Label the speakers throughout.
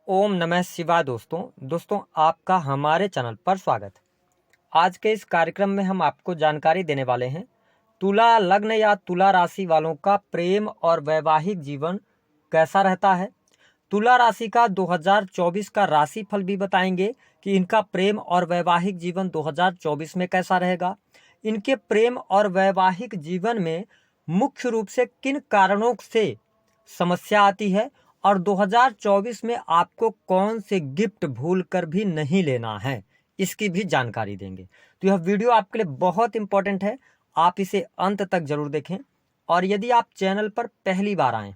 Speaker 1: ओम नमः शिवाय। दोस्तों आपका हमारे चैनल पर स्वागत है। आज के इस कार्यक्रम में हम आपको जानकारी देने वाले हैं तुला लग्न या तुला राशि वालों का प्रेम और वैवाहिक जीवन कैसा रहता है। तुला राशि का 2024 का राशि फल भी बताएंगे कि इनका प्रेम और वैवाहिक जीवन 2024 में कैसा रहेगा। इनके प्रेम और वैवाहिक जीवन में मुख्य रूप से किन कारणों से समस्या आती है और 2024 में आपको कौन से गिफ्ट भूल कर भी नहीं लेना है, इसकी भी जानकारी देंगे। तो यह वीडियो आपके लिए बहुत इंपॉर्टेंट है, आप इसे अंत तक जरूर देखें। और यदि आप चैनल पर पहली बार आए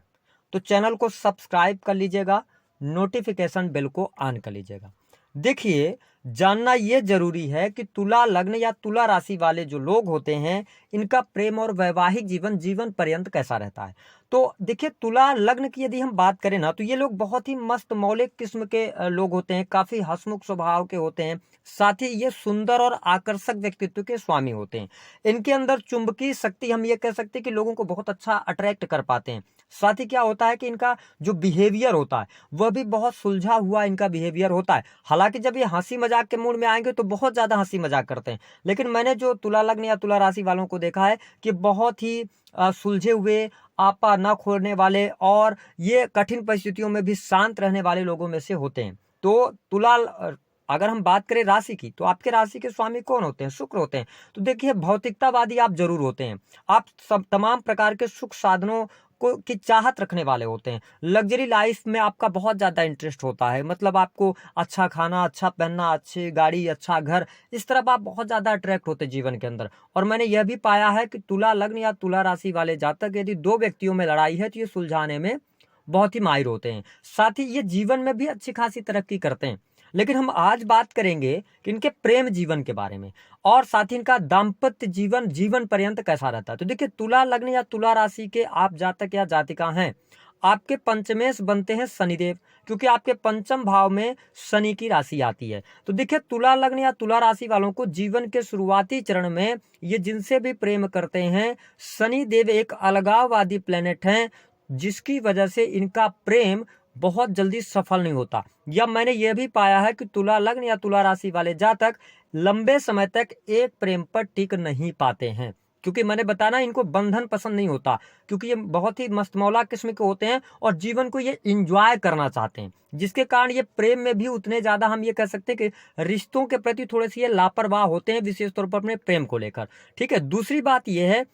Speaker 1: तो चैनल को सब्सक्राइब कर लीजिएगा, नोटिफिकेशन बेल को ऑन कर लीजिएगा। देखिए, जानना यह जरूरी है कि तुला लग्न या तुला राशि वाले जो लोग होते हैं इनका प्रेम और वैवाहिक जीवन पर्यंत कैसा रहता है। तो देखिए, तुला लग्न की यदि हम बात करें ना, तो ये लोग बहुत ही मस्त मौलिक किस्म के लोग होते हैं, काफी हंसमुख स्वभाव के होते हैं। साथ ही ये सुंदर और आकर्षक व्यक्तित्व के स्वामी होते हैं। इनके अंदर चुंबकीय शक्ति, हम ये कह सकते हैं कि लोगों को बहुत अच्छा अट्रैक्ट कर पाते हैं। साथ ही क्या होता है कि इनका जो बिहेवियर होता है वह भी बहुत सुलझा हुआ इनका बिहेवियर होता है। हालांकि जब ये हंसी मजाक के मूड में आएंगे तो बहुत ज्यादा हंसी मजाक करते हैं, लेकिन मैंने जो तुला लग्न या तुला राशि वालों को देखा है कि बहुत ही सुलझे हुए, आपा न खोलने वाले और ये कठिन परिस्थितियों में भी शांत रहने वाले लोगों में से होते हैं। तो अगर हम बात करें राशि की, तो आपके राशि के स्वामी कौन होते हैं? शुक्र होते हैं। तो देखिए, भौतिकतावादी आप जरूर होते हैं। आप सब तमाम प्रकार के सुख साधनों को की चाहत रखने वाले होते हैं। लग्जरी लाइफ में आपका बहुत ज्यादा इंटरेस्ट होता है, मतलब आपको अच्छा खाना, अच्छा पहनना, अच्छी गाड़ी, अच्छा घर, इस तरफ आप बहुत ज्यादा अट्रैक्ट होते हैं जीवन के अंदर। और मैंने यह भी पाया है कि तुला लग्न या तुला राशि वाले जातक यदि दो व्यक्तियों में लड़ाई है तो ये सुलझाने में बहुत ही माहिर होते हैं। साथ ही ये जीवन में भी अच्छी खासी तरक्की करते हैं। लेकिन हम आज बात करेंगे कि इनके प्रेम जीवन के बारे में और साथ ही इनका दाम्पत्य जीवन पर्यंत कैसा रहता है। तो देखिए, तुला लग्न या तुला राशि के आप जातक या जातिका हैं, आपके पंचमेश बनते हैं शनिदेव, क्योंकि आपके पंचम भाव में शनि की राशि आती है। तो देखिए, तुला लग्न या तुला राशि वालों को जीवन के शुरुआती चरण में ये जिनसे भी प्रेम करते हैं, शनिदेव एक अलगाववादी प्लेनेट हैं, जिसकी वजह से इनका प्रेम बहुत जल्दी सफल नहीं होता। या मैंने यह भी पाया है कि तुला लग्न या तुला राशि वाले जातक लंबे समय तक एक प्रेम पर टिक नहीं पाते हैं, क्योंकि मैंने बताना इनको बंधन पसंद नहीं होता, क्योंकि ये बहुत ही मस्तमौला किस्म के होते हैं और जीवन को ये इंजॉय करना चाहते हैं, जिसके कारण ये प्रेम में भी उतने ज्यादा, हम ये कह सकते हैं कि रिश्तों के प्रति थोड़े से ये लापरवाह होते हैं, विशेष तौर पर अपने प्रेम को लेकर। ठीक है, दूसरी बात यह है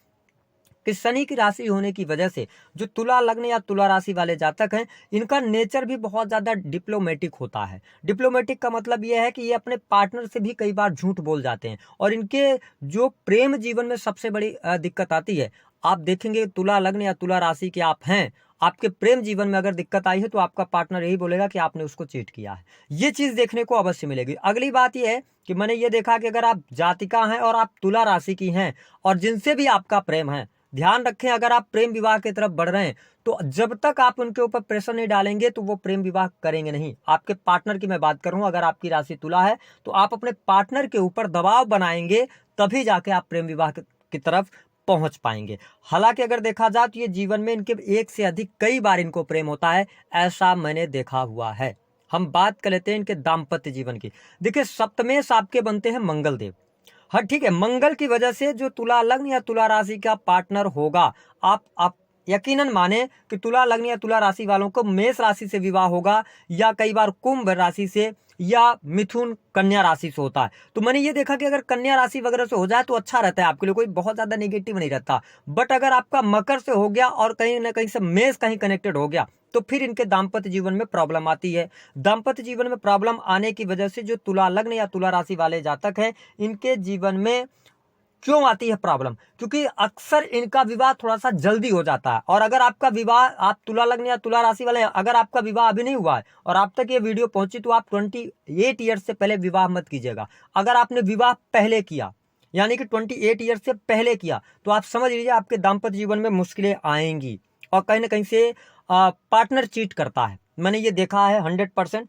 Speaker 1: कि शनि की राशि होने की वजह से जो तुला लग्न या तुला राशि वाले जातक हैं, इनका नेचर भी बहुत ज्यादा डिप्लोमेटिक होता है। डिप्लोमेटिक का मतलब यह है कि ये अपने पार्टनर से भी कई बार झूठ बोल जाते हैं। और इनके जो प्रेम जीवन में सबसे बड़ी दिक्कत आती है, आप देखेंगे तुला लग्न या तुला राशि के आप हैं, आपके प्रेम जीवन में अगर दिक्कत आई है तो आपका पार्टनर यही बोलेगा कि आपने उसको चीट किया है। ये चीज देखने को अवश्य मिलेगी। अगली बात यह है कि मैंने ये देखा कि अगर आप जातिका हैं और आप तुला राशि की हैं और जिनसे भी आपका प्रेम है, ध्यान रखें, अगर आप प्रेम विवाह की तरफ बढ़ रहे हैं तो जब तक आप उनके ऊपर प्रेशर नहीं डालेंगे तो वो प्रेम विवाह करेंगे नहीं। आपके पार्टनर की मैं बात कर रहा हूं, अगर आपकी राशि तुला है तो आप अपने पार्टनर के ऊपर दबाव बनाएंगे, तभी जाके आप प्रेम विवाह की तरफ पहुंच पाएंगे। हालांकि अगर देखा जाए तो ये जीवन में इनके एक से अधिक कई बार इनको प्रेम होता है, ऐसा मैंने देखा हुआ है। हम बात कर लेते हैं इनके दाम्पत्य जीवन की। देखिए, सप्तमेश आपके बनते हैं मंगल देव। हाँ, ठीक है, मंगल की वजह से जो तुला लग्न या तुला राशि का पार्टनर होगा, आप यकीनन माने कि तुला लग्न या तुला राशि वालों को मेष राशि से विवाह होगा, या कई बार कुंभ राशि से, या मिथुन कन्या राशि से होता है। तो मैंने ये देखा कि अगर कन्या राशि वगैरह से हो जाए तो अच्छा रहता है, आपके लिए कोई बहुत ज्यादा नेगेटिव नहीं रहता। बट अगर आपका मकर से हो गया और कहीं ना कहीं से मेष कहीं कनेक्टेड हो गया तो फिर इनके दाम्पत्य जीवन में प्रॉब्लम आती है। दाम्पत्य जीवन में प्रॉब्लम आने की वजह से जो तुला लग्न या तुला राशि वाले जातक हैं, इनके जीवन में क्यों आती है प्रॉब्लम? क्योंकि अक्सर इनका विवाह थोड़ा सा जल्दी हो जाता है। और अगर आपका विवाह, आप तुला लग्न या तुला राशि वाले, अगर आपका विवाह अभी नहीं हुआ है और आप तक ये वीडियो पहुंची, तो आप 28 ईयर्स से पहले विवाह मत कीजिएगा। अगर आपने विवाह पहले किया, यानी कि 28 ईयर्स से पहले किया, तो आप समझ लीजिए आपके दाम्पत्य जीवन में मुश्किलें आएंगी और कहीं ना कहीं से पार्टनर चीट करता है। मैंने ये देखा है 100%।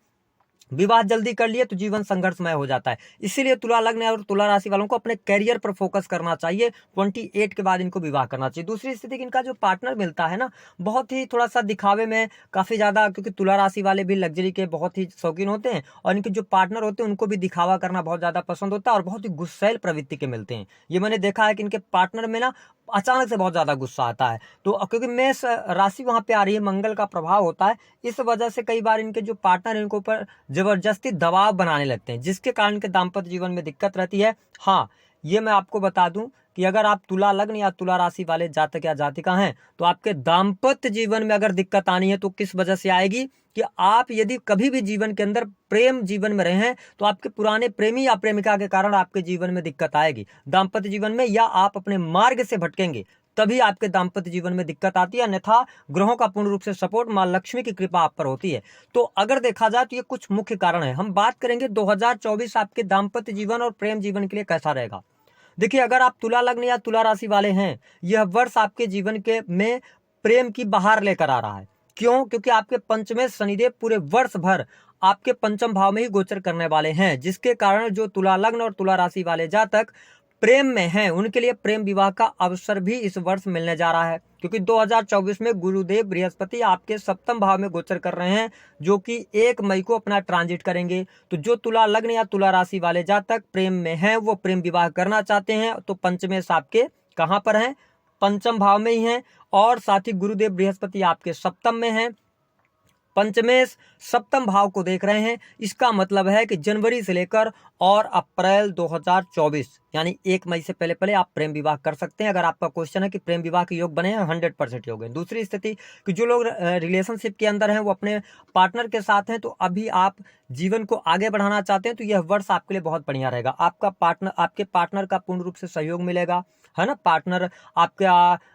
Speaker 1: विवाह जल्दी कर लिए तो जीवन संघर्षमय हो जाता है। इसीलिए तुला लग्न और तुला राशि वालों को अपने करियर पर फोकस करना चाहिए। 28 के बाद इनको विवाह करना चाहिए। दूसरी स्थिति कि इनका जो पार्टनर मिलता है ना, बहुत ही थोड़ा सा दिखावे में काफी ज्यादा, क्योंकि तुला राशि वाले भी लग्जरी के बहुत ही शौकीन होते हैं और इनके जो पार्टनर होते हैं उनको भी दिखावा करना बहुत ज्यादा पसंद होता है और बहुत ही गुस्सैल प्रवृत्ति के मिलते हैं। ये मैंने देखा है कि इनके पार्टनर में ना अचानक से बहुत ज्यादा गुस्सा आता है। तो क्योंकि मेष राशि वहां पे आ रही है, मंगल का प्रभाव होता है, इस वजह से कई बार इनके जो पार्टनर इनके ऊपर जबरदस्ती दबाव बनाने लगते हैं, जिसके कारण के दाम्पत्य जीवन में दिक्कत रहती है। हाँ, ये मैं आपको बता दूं कि अगर आप तुला लग्न या तुला राशि वाले जातक या जातिका हैं तो आपके दाम्पत्य जीवन में अगर दिक्कत आनी है तो किस वजह से आएगी कि आप यदि कभी भी जीवन के अंदर प्रेम जीवन में रहे हैं तो आपके पुराने प्रेमी या प्रेमिका के कारण आपके जीवन में दिक्कत आएगी दाम्पत्य जीवन में, या आप अपने मार्ग से भटकेंगे तभी आपके दाम्पत्य जीवन में दिक्कत आती है। अन्यथा ग्रहों का पूर्ण रूप से सपोर्ट, मां लक्ष्मी की कृपा आप पर होती है। तो अगर देखा जाए तो ये कुछ मुख्य कारण है। हम बात करेंगे 2024 आपके दाम्पत्य जीवन और प्रेम जीवन के लिए कैसा रहेगा। देखिए, अगर आप तुला लग्न या तुला राशि वाले हैं, यह वर्ष आपके जीवन के में प्रेम की बहार लेकर आ रहा है। क्यों? क्योंकि आपके पंचमें शनिदेव पूरे वर्ष भर आपके पंचम भाव में ही गोचर करने वाले हैं, जिसके कारण जो तुला लग्न और तुला राशि वाले जातक प्रेम में हैं उनके लिए प्रेम विवाह का अवसर भी इस वर्ष मिलने जा रहा है। क्योंकि 2024 में गुरुदेव बृहस्पति आपके सप्तम भाव में गोचर कर रहे हैं, जो कि 1 मई को अपना ट्रांजिट करेंगे। तो जो तुला लग्न या तुला राशि वाले जातक प्रेम में हैं, वो प्रेम विवाह करना चाहते हैं, तो पंचमेश आपके कहां पर हैं? पंचम भाव में ही हैं। और साथ ही गुरुदेव बृहस्पति आपके सप्तम में हैं, पंचमेश सप्तम भाव को देख रहे हैं। इसका मतलब है कि जनवरी से लेकर और अप्रैल 2024 यानी 1 मई से पहले पहले आप प्रेम विवाह कर सकते हैं। अगर आपका क्वेश्चन है कि प्रेम विवाह के योग बने हैं, 100% योग है। दूसरी स्थिति कि जो लोग रिलेशनशिप के अंदर हैं, वो अपने पार्टनर के साथ हैं, तो अभी आप जीवन को आगे बढ़ाना चाहते हैं तो यह वर्ष आपके लिए बहुत बढ़िया रहेगा। आपके पार्टनर का पूर्ण रूप से सहयोग मिलेगा, है ना। पार्टनर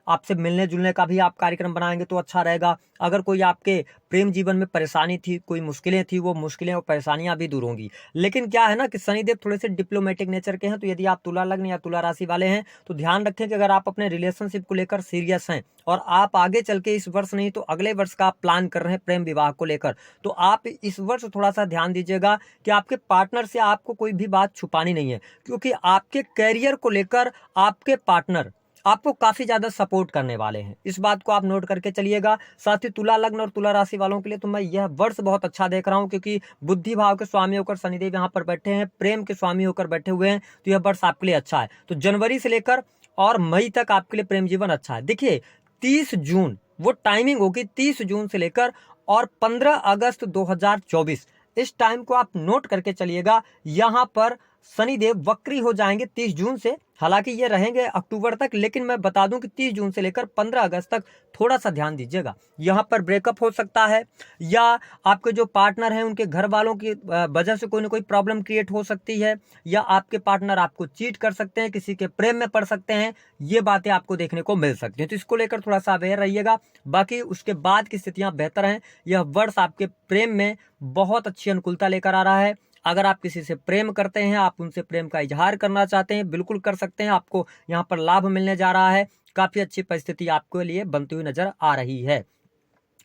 Speaker 1: आपसे मिलने जुलने का भी आप कार्यक्रम बनाएंगे तो अच्छा रहेगा। अगर कोई आपके प्रेम जीवन में परेशानी थी, कोई मुश्किलें थी, वो मुश्किलें और परेशानियां भी दूर होंगी। लेकिन क्या है ना कि शनिदेव थोड़े से डिप्लोमेटिक नेचर के हैं, तो यदि आप तुला लग्न या तुला राशि वाले हैं तो ध्यान रखें कि अगर आप अपने रिलेशनशिप को लेकर सीरियस हैं और आप आगे चल के इस वर्ष नहीं तो अगले वर्ष का आप प्लान कर रहे हैं प्रेम विवाह को लेकर, तो आप इस वर्ष थोड़ा सा ध्यान दीजिएगा कि आपके पार्टनर से आपको कोई भी बात छुपानी नहीं है। क्योंकि आपके कैरियर को लेकर आपके पार्टनर आपको काफी ज्यादा सपोर्ट करने वाले हैं, इस बात को आप नोट करके चलिएगा। साथ ही तुला लग्न और तुला राशि वालों के लिए तो मैं यह वर्ष बहुत अच्छा देख रहा हूं, क्योंकि बुद्धि भाव के स्वामी होकर शनिदेव यहाँ पर बैठे हैं, प्रेम के स्वामी होकर बैठे हुए हैं, तो यह वर्ष आपके लिए अच्छा है। तो जनवरी से लेकर और मई तक आपके लिए प्रेम जीवन अच्छा है। देखिए 30 जून वो टाइमिंग होगी, 30 जून से लेकर और 15 अगस्त 2024, इस टाइम को आप नोट करके चलिएगा। यहाँ पर शनिदेव वक्री हो जाएंगे 30 जून से, हालांकि ये रहेंगे अक्टूबर तक, लेकिन मैं बता दूं कि 30 जून से लेकर 15 अगस्त तक थोड़ा सा ध्यान दीजिएगा। यहाँ पर ब्रेकअप हो सकता है, या आपके जो पार्टनर हैं उनके घर वालों की वजह से कोई ना कोई प्रॉब्लम क्रिएट हो सकती है, या आपके पार्टनर आपको चीट कर सकते हैं, किसी के प्रेम में पड़ सकते हैं। ये बातें आपको देखने को मिल सकती हैं, तो इसको लेकर थोड़ा सा अवेयर रहिएगा। बाकी उसके बाद की स्थितियां बेहतर हैं। यह वर्ष आपके प्रेम में बहुत अच्छी अनुकूलता लेकर आ रहा है। अगर आप किसी से प्रेम करते हैं, आप उनसे प्रेम का इजहार करना चाहते हैं, बिल्कुल कर सकते हैं। आपको यहाँ पर लाभ मिलने जा रहा है, काफी अच्छी परिस्थिति आपके लिए बनती हुई नजर आ रही है।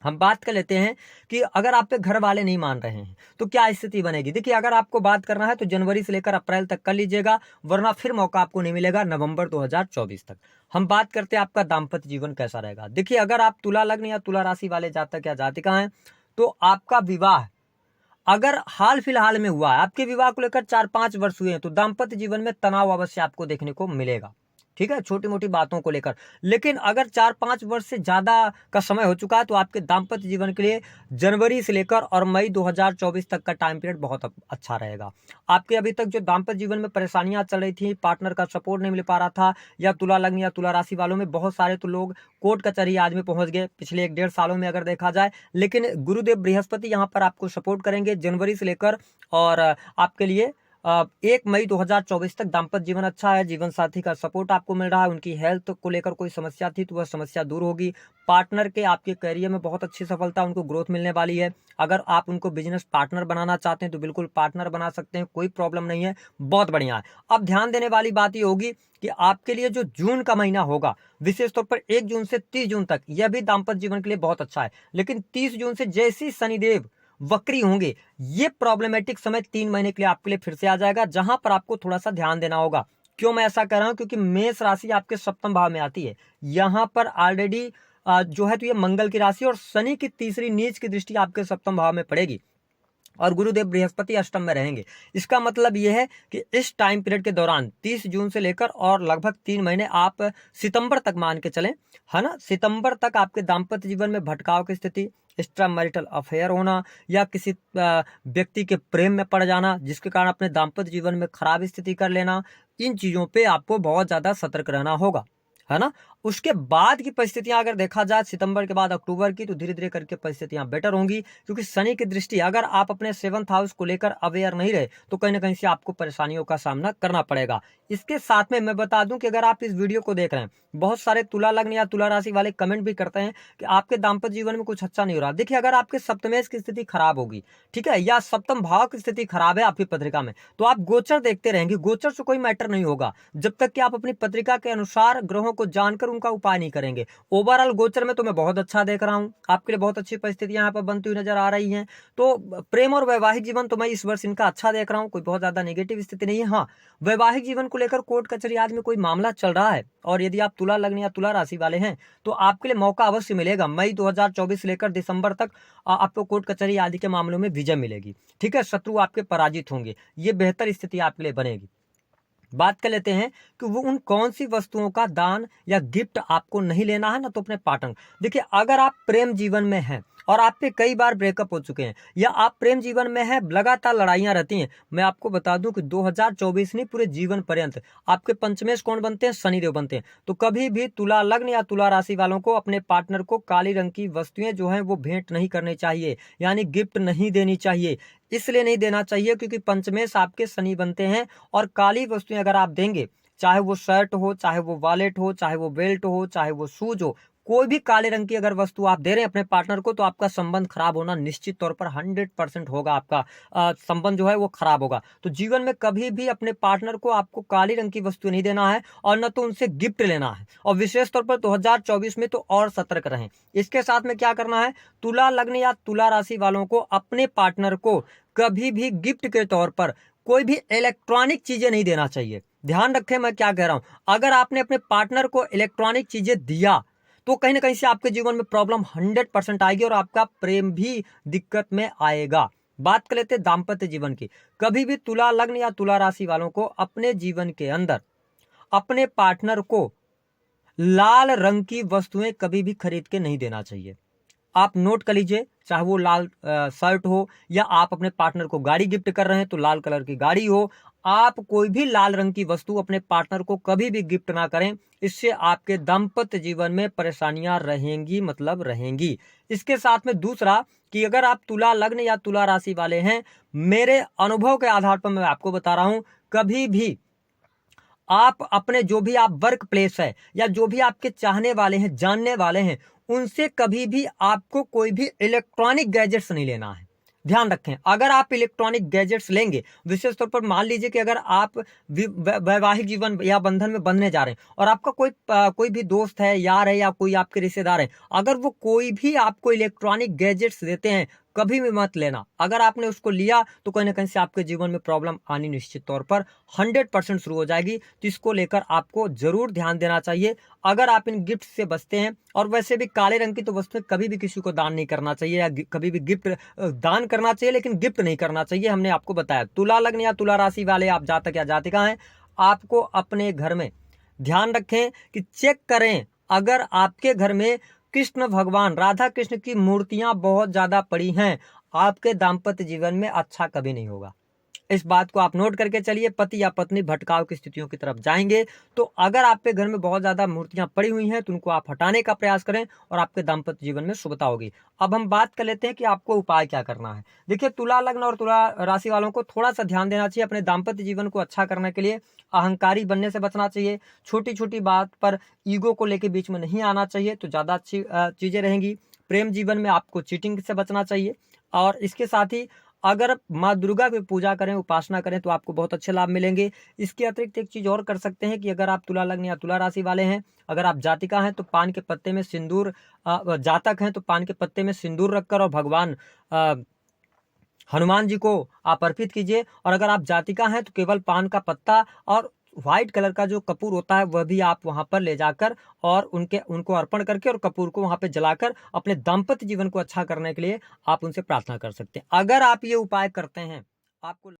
Speaker 1: हम बात कर लेते हैं कि अगर आपके घर वाले नहीं मान रहे हैं तो क्या स्थिति बनेगी। देखिए, अगर आपको बात करना है तो जनवरी से लेकर अप्रैल तक कर लीजिएगा, वरना फिर मौका आपको नहीं मिलेगा नवंबर 2024 तक। हम बात करते हैं आपका दाम्पत्य जीवन कैसा रहेगा। देखिए, अगर आप तुला लग्न या तुला राशि वाले जातक या जातिका हैं तो आपका विवाह अगर हाल फिलहाल में हुआ है, आपके विवाह को लेकर 4-5 वर्ष हुए हैं, तो दाम्पत्य जीवन में तनाव अवश्य आपको देखने को मिलेगा, ठीक है, छोटी मोटी बातों को लेकर। लेकिन अगर 4-5 वर्ष से ज्यादा का समय हो चुका है तो आपके दाम्पत्य जीवन के लिए जनवरी से लेकर और मई 2024 तक का टाइम पीरियड बहुत अच्छा रहेगा। आपके अभी तक जो दाम्पत्य जीवन में परेशानियां चल रही थी, पार्टनर का सपोर्ट नहीं मिल पा रहा था, या तुला लग्न या तुला राशि वालों में बहुत सारे तो लोग कोर्ट कचहरी आज में पहुंच गए पिछले 1-1.5 सालों में अगर देखा जाए। लेकिन गुरुदेव बृहस्पति यहाँ पर आपको सपोर्ट करेंगे जनवरी से लेकर, और आपके लिए 1 मई 2024 तक दाम्पत्य जीवन अच्छा है। जीवन साथी का सपोर्ट आपको मिल रहा है, उनकी हेल्थ को लेकर कोई समस्या थी तो वह समस्या दूर होगी। पार्टनर के आपके करियर में बहुत अच्छी सफलता, उनको ग्रोथ मिलने वाली है। अगर आप उनको बिजनेस पार्टनर बनाना चाहते हैं तो बिल्कुल पार्टनर बना सकते हैं, कोई प्रॉब्लम नहीं है, बहुत बढ़िया है। अब ध्यान देने वाली बात ये होगी कि आपके लिए जो जून का महीना होगा, विशेष तौर पर 1 जून से 30 जून तक, यह भी दाम्पत्य जीवन के लिए बहुत अच्छा है। लेकिन 30 जून से जैसे शनिदेव वक्री होंगे। ये प्रॉब्लमेटिक समय 3 महीने के लिए आपके लिए फिर से आ जाएगा, जहां पर आपको थोड़ा सा ध्यान देना होगा। क्यों मैं ऐसा कह रहा हूं? क्योंकि मेष राशि आपके सप्तम भाव में आती है। यहां पर ऑलरेडी जो है तो ये मंगल की राशि और शनि की तीसरी नीच की दृष्टि आपके सप्तम भाव में पड़ेगी और गुरुदेव बृहस्पति अष्टम में रहेंगे। इसका मतलब यह है कि इस टाइम पीरियड के दौरान 30 जून से लेकर और लगभग 3 महीने आप सितंबर तक मान के चलें, है ना, सितंबर तक आपके दाम्पत्य जीवन में भटकाव की स्थिति, एक्स्ट्रा मैरिटल अफेयर होना या किसी व्यक्ति के प्रेम में पड़ जाना जिसके कारण अपने दाम्पत्य जीवन में खराब स्थिति कर लेना, इन चीजों पे आपको बहुत ज्यादा सतर्क रहना होगा, है ना। उसके बाद की परिस्थितियां अगर देखा जाए सितंबर के बाद अक्टूबर की, तो धीरे धीरे करके परिस्थितियां बेटर होंगी, क्योंकि शनि की दृष्टि अगर आप अपने 7th हाउस को लेकर अवेयर नहीं रहे तो कहीं ना कहीं से आपको परेशानियों का सामना करना पड़ेगा। इसके साथ में मैं बता दूं कि अगर आप इस वीडियो को देख रहे हैं, बहुत सारे तुला लग्न या तुला राशि वाले कमेंट भी करते हैं कि आपके दाम्पत्य जीवन में कुछ अच्छा नहीं हो रहा। देखिए, अगर आपके सप्तमेश की स्थिति खराब होगी, ठीक है, या सप्तम भाव की स्थिति खराब है आपकी पत्रिका में, तो आप गोचर देखते रहेंगे। गोचर से कोई मैटर नहीं होगा जब तक कि आप अपनी पत्रिका के अनुसार ग्रहों को जानकर उनका उपाय नहीं करेंगे। ओवरऑल गोचर में तो मैं बहुत अच्छा देख रहा हूं, आपके लिए बहुत अच्छी परिस्थितियां यहाँ पर बनती हुई नजर आ रही हैं। तो प्रेम और वैवाहिक जीवन तो मैं इस वर्ष इनका अच्छा देख रहा हूं, कोई बहुत ज्यादा नेगेटिव स्थिति नहीं है। हाँ, वैवाहिक जीवन को लेकर कोर्ट कचहरी आदि में कोई मामला चल रहा है और यदि आप तुला लग्न या तुला राशि वाले हैं तो आपके लिए मौका अवश्य मिलेगा। मई 2024 से लेकर दिसंबर तक आपको कोर्ट कचहरी आदि के मामलों में विजय मिलेगी, ठीक है, शत्रु आपके पराजित होंगे, ये बेहतर स्थिति आपके लिए बनेगी। बात कर लेते हैं कि वो उन कौन सी वस्तुओं का दान या गिफ्ट आपको नहीं लेना है ना, तो अपने पार्टनर। देखिए, अगर आप प्रेम जीवन में हैं और आप पे कई बार ब्रेकअप हो चुके हैं या आप प्रेम जीवन में हैं, लगातार लड़ाइयां रहती हैं, मैं आपको बता दूं कि 2024 नहीं, पूरे जीवन पर्यंत आपके पंचमेश कौन बनते हैं? शनिदेव बनते हैं। तो कभी भी तुला लग्न या तुला राशि वालों को अपने पार्टनर को काली रंग की वस्तुएं जो हैं वो भेंट नहीं करनी चाहिए, यानी गिफ्ट नहीं देनी चाहिए। इसलिए नहीं देना चाहिए क्योंकि पंचमेश आपके शनि बनते हैं और काली वस्तुएं अगर आप देंगे, चाहे वो शर्ट हो, चाहे वो वॉलेट हो, चाहे वो बेल्ट हो, चाहे वो शूज हो, कोई भी काले रंग की अगर वस्तु आप दे रहे हैं अपने पार्टनर को, तो आपका संबंध खराब होना निश्चित तौर पर 100% होगा। आपका संबंध जो है वो खराब होगा। तो जीवन में कभी भी अपने पार्टनर को आपको काली रंग की वस्तु नहीं देना है और न तो उनसे गिफ्ट लेना है, और विशेष तौर पर 2024 में तो और सतर्क रहें। इसके साथ में क्या करना है? तुला लग्न या तुला राशि वालों को अपने पार्टनर को कभी भी गिफ्ट के तौर पर कोई भी इलेक्ट्रॉनिक चीजें नहीं देना चाहिए। ध्यान रखें मैं क्या कह रहा हूं। अगर आपने अपने पार्टनर को इलेक्ट्रॉनिक चीजें दिया तो कहीं ना कहीं से आपके जीवन में प्रॉब्लम 100% आएगी और आपका प्रेम भी दिक्कत में आएगा। बात कर लेते हैं दाम्पत्य जीवन की। कभी भी तुला लग्न या तुला राशि वालों को अपने जीवन के अंदर अपने पार्टनर को लाल रंग की वस्तुएं कभी भी खरीद के नहीं देना चाहिए। आप नोट कर लीजिए, चाहे वो लाल शर्ट हो या आप अपने पार्टनर को गाड़ी गिफ्ट कर रहे हैं तो लाल कलर की गाड़ी हो, आप कोई भी लाल रंग की वस्तु अपने पार्टनर को कभी भी गिफ्ट ना करें। इससे आपके दाम्पत्य जीवन में परेशानियां रहेंगी, मतलब रहेंगी। इसके साथ में दूसरा कि अगर आप तुला लग्न या तुला राशि वाले हैं, मेरे अनुभव के आधार पर मैं आपको बता रहा हूं, कभी भी आप अपने जो भी आप वर्क प्लेस है या जो भी आपके चाहने वाले हैं, जानने वाले हैं, उनसे कभी भी आपको कोई भी इलेक्ट्रॉनिक गैजेट्स नहीं लेना है। ध्यान रखें, अगर आप इलेक्ट्रॉनिक गैजेट्स लेंगे, विशेष तौर पर मान लीजिए कि अगर आप वैवाहिक जीवन या बंधन में बंधने जा रहे हैं और आपका कोई भी दोस्त है, यार है या कोई आपके रिश्तेदार है, अगर वो कोई भी आपको इलेक्ट्रॉनिक गैजेट्स देते हैं, कभी भी मत लेना। अगर आपने उसको लिया तो कहीं ना कहीं से आपके जीवन में प्रॉब्लम आनी निश्चित तौर पर 100% शुरू हो जाएगी। तो इसको लेकर आपको जरूर ध्यान देना चाहिए। अगर आप इन गिफ्ट से बचते हैं, और वैसे भी काले रंग की तो वस्तुएं कभी भी किसी को दान नहीं करना चाहिए या कभी भी गिफ्ट दान करना चाहिए, लेकिन गिफ्ट नहीं करना चाहिए। हमने आपको बताया तुला लग्न या तुला राशि वाले आप जातक या जातिका हैं, आपको अपने घर में ध्यान रखें कि चेक करें अगर आपके घर में कृष्ण भगवान, राधा कृष्ण की मूर्तियां बहुत ज्यादा पड़ी हैं, आपके दाम्पत्य जीवन में अच्छा कभी नहीं होगा। इस बात को आप नोट करके चलिए। पति या पत्नी भटकाव की स्थितियों की तरफ जाएंगे, तो अगर आपके घर में बहुत ज्यादा मूर्तियां पड़ी हुई हैं तो उनको आप हटाने का प्रयास करें और आपके दाम्पत्य जीवन में शुभता होगी। अब हम बात कर लेते हैं कि आपको उपाय क्या करना है। देखिए, तुला लग्न और तुला राशि वालों को थोड़ा सा ध्यान देना चाहिए अपने दाम्पत्य जीवन को अच्छा करने के लिए। अहंकारी बनने से बचना चाहिए। छोटी छोटी बात पर ईगो को लेकर बीच में नहीं आना चाहिए, तो ज्यादा अच्छी चीजें रहेंगी। प्रेम जीवन में आपको चीटिंग से बचना चाहिए। और इसके साथ ही अगर माँ दुर्गा की पूजा करें, उपासना करें, तो आपको बहुत अच्छे लाभ मिलेंगे। इसके अतिरिक्त एक चीज और कर सकते हैं कि अगर आप तुला लग्न या तुला राशि वाले हैं, अगर आप जातिका हैं, तो पान के पत्ते में सिंदूर, जातक हैं तो पान के पत्ते में सिंदूर रखकर और भगवान हनुमान जी को आप अर्पित कीजिए। और अगर आप जातिका हैं तो केवल पान का पत्ता और व्हाइट कलर का जो कपूर होता है वह भी आप वहां पर ले जाकर और उनको अर्पण करके और कपूर को वहां पे जलाकर अपने दाम्पत्य जीवन को अच्छा करने के लिए आप उनसे प्रार्थना कर सकते हैं। अगर आप ये उपाय करते हैं, आपको